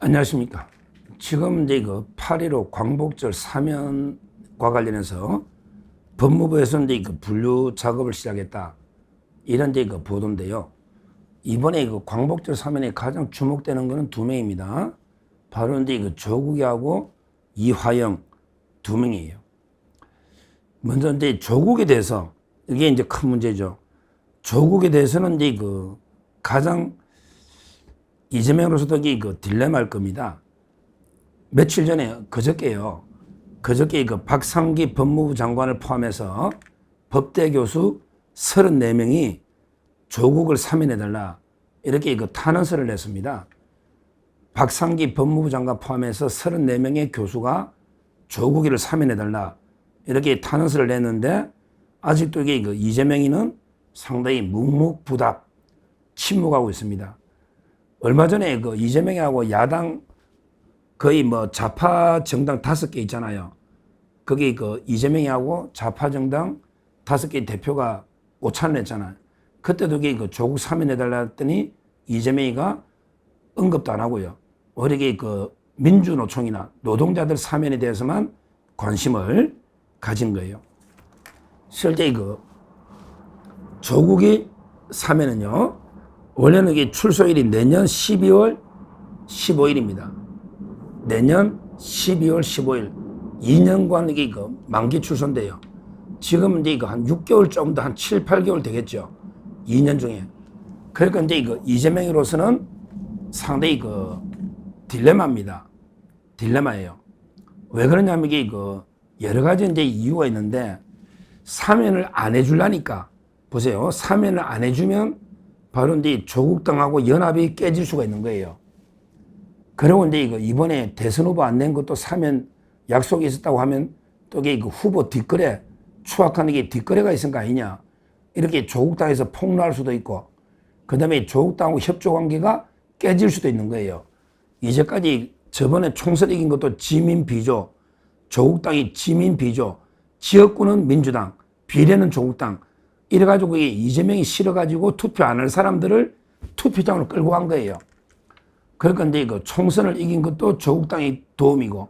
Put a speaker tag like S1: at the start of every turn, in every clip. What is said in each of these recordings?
S1: 안녕하십니까. 지금 이제 그 8.15 광복절 사면과 관련해서 법무부에서 이제 그 분류 작업을 시작했다. 이런 이제 그 보도인데요. 이번에 그 광복절 사면에 가장 주목되는 것은 두 명입니다. 바로 이제 그 조국이하고 이화영 두 명이에요. 먼저 이제 조국에 대해서 이게 이제 큰 문제죠. 조국에 대해서는 이제 그 가장 이재명으로서도 그 딜레마일 겁니다. 며칠 전에 그저께요. 그저께 그 박상기 법무부 장관을 포함해서 법대 교수 34명이 조국을 사면해달라 이렇게 그 탄원서를 냈습니다. 박상기 법무부 장관 포함해서 34명의 교수가 조국이를 사면해달라 이렇게 탄원서를 냈는데 아직도 이게 그 이재명이는 상당히 묵묵부답 침묵하고 있습니다. 얼마 전에 그 이재명하고 야당 거의 뭐 좌파 정당 5개 있잖아요. 거기 그 이재명하고 좌파 정당 5개 대표가 오찬을 했잖아요. 그때도 그 조국 사면해달라 했더니 이재명이가 언급도 안 하고요. 오히려 그 민주노총이나 노동자들 사면에 대해서만 관심을 가진 거예요. 실제 그 조국이 사면은요. 원래는 이게 출소일이 내년 12월 15일입니다. 내년 12월 15일. 2년간 이게 그 만기 출소인데요. 지금 이제 이거 한 6개월 좀 더 한 7, 8개월 되겠죠. 2년 중에. 그러니까 이제 이거 이재명으로서는 상당히 그 딜레마입니다. 딜레마예요. 왜 그러냐면 이게 그 여러 가지 이제 이유가 있는데 사면을 안 해주려니까 보세요. 사면을 안 해주면 바로 이제 조국당하고 연합이 깨질 수가 있는 거예요. 그리고 이제 이번에 대선 후보 안 낸 것도 사면 약속이 있었다고 하면 또 이게 그 후보 뒷거래, 추악한 이게 뒷거래가 있은 거 아니냐. 이렇게 조국당에서 폭로할 수도 있고, 그 다음에 조국당하고 협조 관계가 깨질 수도 있는 거예요. 이제까지 저번에 총선 이긴 것도 지민 비조, 조국당이 지민 비조, 지역구는 민주당, 비례는 조국당, 이래가지고 이재명이 싫어가지고 투표 안 할 사람들을 투표장으로 끌고 간 거예요. 그러니까 이제 그 총선을 이긴 것도 조국당이 도움이고,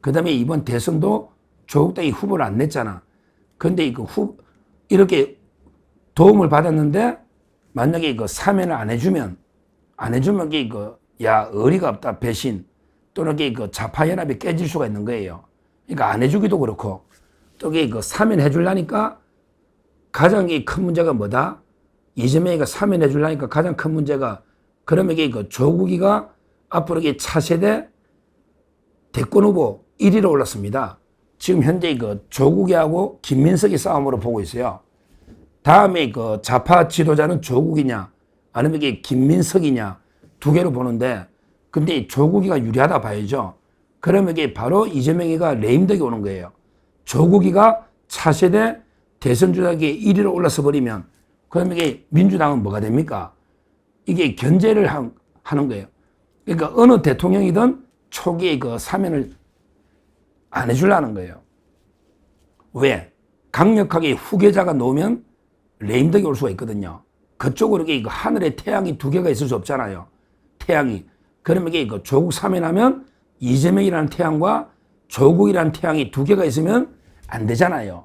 S1: 그 다음에 이번 대선도 조국당이 후보를 안 냈잖아. 근데 이렇게 도움을 받았는데, 만약에 사면을 안 해주면 야, 의리가 없다, 배신, 또는 그 좌파연합이 깨질 수가 있는 거예요. 그러니까 안 해주기도 그렇고, 또 사면 해주려니까 가장 큰 문제가 뭐다? 이재명이가 사면해 주려니까 가장 큰 문제가 그러면 그 조국이가 앞으로 차세대 대권 후보 1위로 올랐습니다. 지금 현재 그 조국이하고 김민석이 싸움으로 보고 있어요. 다음에 그 좌파 지도자는 조국이냐 아니면 김민석이냐 두 개로 보는데 근데 조국이가 유리하다 봐야죠. 그러면 바로 이재명이가 레임덕이 오는 거예요. 조국이가 차세대 대선 주자에게 1위로 올라서 버리면 그러면 민주당은 뭐가 됩니까? 이게 견제를 하는 거예요. 그러니까 어느 대통령이든 초기에 그 사면을 안 해주려는 거예요. 왜? 강력하게 후계자가 놓으면 레임덕이 올 수가 있거든요. 그쪽으로 하늘에 태양이 두 개가 있을 수 없잖아요. 태양이. 그러면 그 조국 사면하면 이재명이라는 태양과 조국이라는 태양이 두 개가 있으면 안 되잖아요.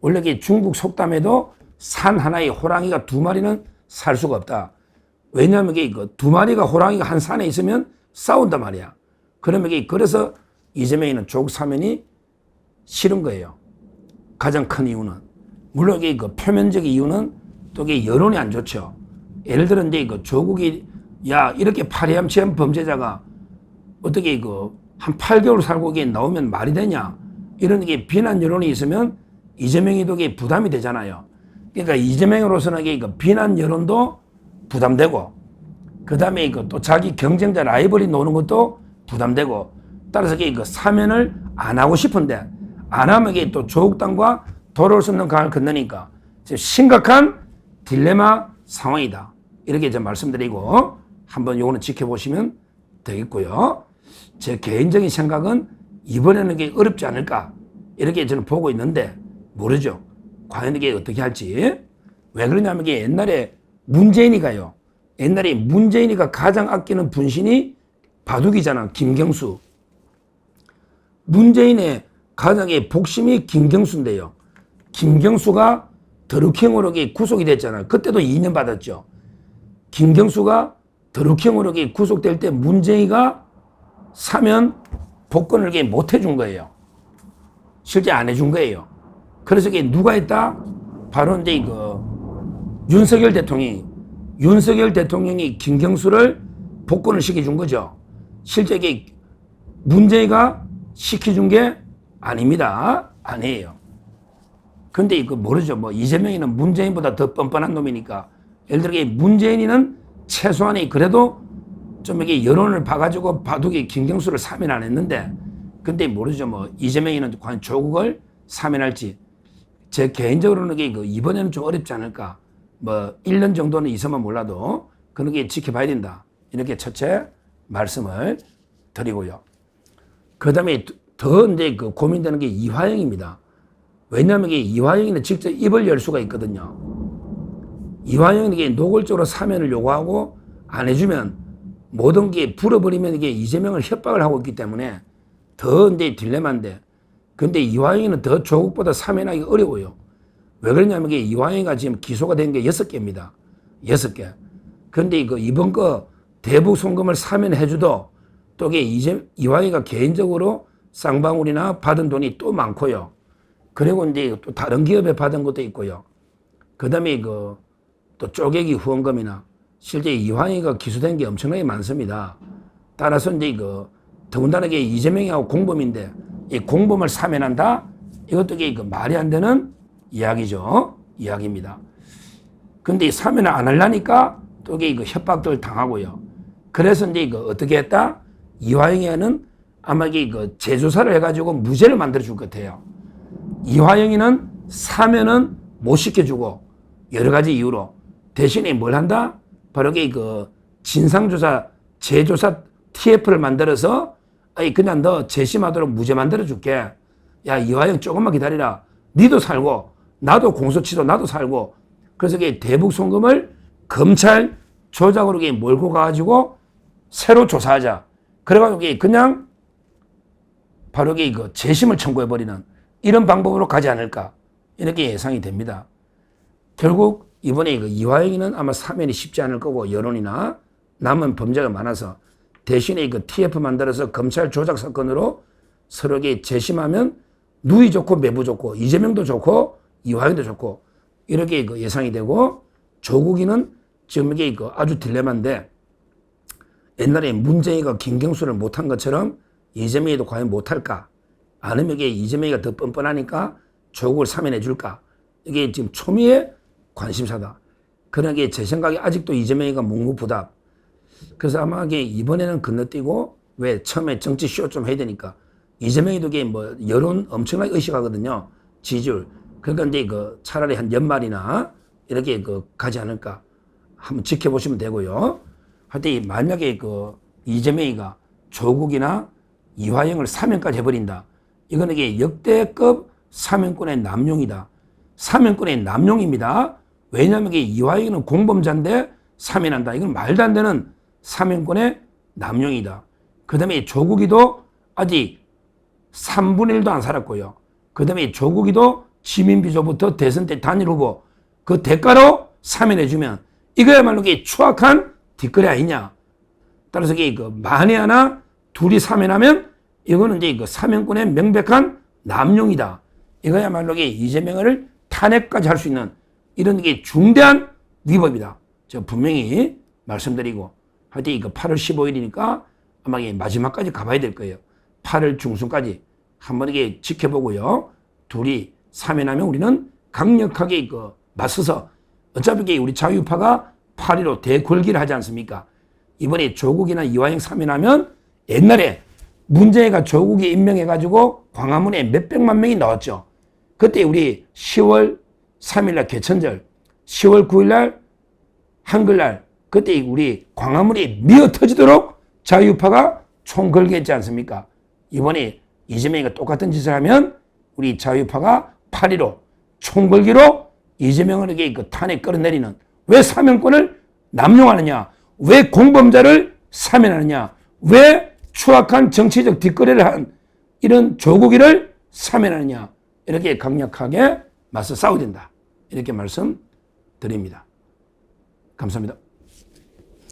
S1: 원래 중국 속담에도 산 하나에 호랑이가 두 마리는 살 수가 없다. 왜냐하면 두 마리가 호랑이가 한 산에 있으면 싸운단 말이야. 그러면 그래서 이재명이는 조국 사면이 싫은 거예요. 가장 큰 이유는. 물론 그 표면적 이유는 또 여론이 안 좋죠. 예를 들어 이제 조국이 야 이렇게 파리암치한 범죄자가 어떻게 한 8개월 살고 나오면 말이 되냐. 이런 비난 여론이 있으면 이재명이도 부담이 되잖아요. 그러니까 이재명으로서는 비난 여론도 부담되고, 그 다음에 또 자기 경쟁자 라이벌이 노는 것도 부담되고, 따라서 사면을 안 하고 싶은데, 안 하면 또 조국당과 돌아올 수 없는 강을 건너니까, 심각한 딜레마 상황이다. 이렇게 말씀드리고, 한번 요거는 지켜보시면 되겠고요. 제 개인적인 생각은 이번에는 어렵지 않을까, 이렇게 저는 보고 있는데, 모르죠. 과연 이게 어떻게 할지. 왜 그러냐면 옛날에 문재인이가요. 옛날에 문재인이가 가장 아끼는 분신이 바둑이잖아. 김경수. 문재인의 가장의 복심이 김경수인데요. 김경수가 드루킹으로 구속이 됐잖아요. 그때도 2년 받았죠. 김경수가 드루킹으로 구속될 때 문재인이가 사면 복권을 못 해준 거예요. 실제 안 해준 거예요. 그래서 누가 했다? 바로 이제 윤석열 대통령이 김경수를 복권을 시켜준 거죠. 실제 문재인이가 시켜준 게 아닙니다. 아니에요. 근데 모르죠. 뭐 이재명이는 문재인보다 더 뻔뻔한 놈이니까. 예를 들어 문재인이는 최소한이 그래도 좀 여론을 봐가지고 바둑이 김경수를 사면 안 했는데, 근데 모르죠. 뭐 이재명이는 과연 조국을 사면할지. 제 개인적으로는 이번에는 좀 어렵지 않을까. 뭐 1년 정도는 있으면 몰라도 그런 게 지켜봐야 된다. 이렇게 첫째 말씀을 드리고요. 그 다음에 더 이제 고민되는 게 이화영입니다. 왜냐하면 이화영이는 직접 입을 열 수가 있거든요. 이화영에게 노골적으로 사면을 요구하고 안 해주면 모든 게 불어버리면 이게 이재명을 협박을 하고 있기 때문에 더 이제 딜레마인데, 근데 이화영이는 더 조국보다 사면하기 어려워요. 왜 그러냐면 이화영이가 지금 기소가 된 게 6개입니다. 6개. 근데 이번 거 대북 송금을 사면해줘도 또 이화영이가 개인적으로 쌍방울이나 받은 돈이 또 많고요. 그리고 이제 또 다른 기업에 받은 것도 있고요. 그 다음에 또 쪼개기 후원금이나 실제 이화영이가 기소된 게 엄청나게 많습니다. 따라서 이제 더군다나 이재명이하고 공범인데 이 공범을 사면한다? 이것도 말이 안 되는 이야기입니다. 근데 사면을 안 하려니까 또 협박들 당하고요. 그래서 이제 어떻게 했다? 이화영이는 아마 재조사를 해가지고 무죄를 만들어 줄 것 같아요. 이화영이는 사면은 못 시켜주고 여러 가지 이유로 대신에 뭘 한다? 바로 진상조사, 재조사 TF를 만들어서 그냥 너 재심하도록 무죄 만들어 줄게. 야, 이화영 조금만 기다리라. 니도 살고 나도 공소치도 나도 살고. 그래서 대북 송금을 검찰 조작으로 몰고 가가지고 새로 조사하자. 그래가지고 그냥 바로 재심을 청구해버리는 이런 방법으로 가지 않을까. 이렇게 예상이 됩니다. 결국 이번에 이화영이는 아마 사면이 쉽지 않을 거고, 여론이나 남은 범죄가 많아서 대신에 TF 만들어서 검찰 조작 사건으로 서로 재심하면 누이 좋고 매부 좋고 이재명도 좋고 이화영도 좋고 이렇게 예상이 되고, 조국이는 지금 이게 아주 딜레마인데, 옛날에 문재인이가 김경수를 못한 것처럼 이재명이도 과연 못할까? 아니면 이게 이재명이가 더 뻔뻔하니까 조국을 사면해 줄까? 이게 지금 초미의 관심사다. 그러나 제 생각에 아직도 이재명이가 묵묵부답. 그래서 아마 이번에는 건너뛰고, 왜 처음에 정치쇼 좀 해야 되니까. 이재명이도 여론 엄청나게 의식하거든요. 지지율. 그러니까 이제 차라리 한 연말이나 이렇게 가지 않을까. 한번 지켜보시면 되고요. 하여튼 만약에 이재명이가 조국이나 이화영을 사면까지 해버린다. 이거는 역대급 사면권의 남용이다. 사면권의 남용입니다. 왜냐하면 이화영이는 공범자인데 사면한다. 이건 말도 안 되는 사면권의 남용이다. 그 다음에 조국이도 아직 3분의 1도 안 살았고요. 그 다음에 조국이도 지민비조부터 대선 때 단일 후보 그 대가로 사면해주면 이거야말로 추악한 뒷거래 아니냐. 따라서 만에 하나 둘이 사면하면 이거는 이제 사면권의 명백한 남용이다. 이거야말로 이재명을 탄핵까지 할 수 있는 이런 중대한 위법이다. 제가 분명히 말씀드리고, 하여튼 8월 15일이니까 아마 마지막까지 가봐야 될 거예요. 8월 중순까지 한번 지켜보고요. 둘이 사면하면 우리는 강력하게 맞서서, 어차피 우리 자유파가 8.15 대궐기를 하지 않습니까? 이번에 조국이나 이화영 사면하면 옛날에 문재인가 조국이 임명해가지고 광화문에 몇백만 명이 나왔죠. 그때 우리 10월 3일날 개천절, 10월 9일날 한글날, 그때 우리 광화문이 미어 터지도록 자유파가 총 걸게 했지 않습니까? 이번에 이재명이가 똑같은 짓을 하면 우리 자유파가 8.15 총 걸기로 이재명에게 탄핵 끌어내리는, 왜 사면권을 남용하느냐? 왜 공범자를 사면하느냐? 왜 추악한 정치적 뒷거래를 한 이런 조국이를 사면하느냐. 이렇게 강력하게 맞서 싸워야 된다. 이렇게 말씀드립니다. 감사합니다.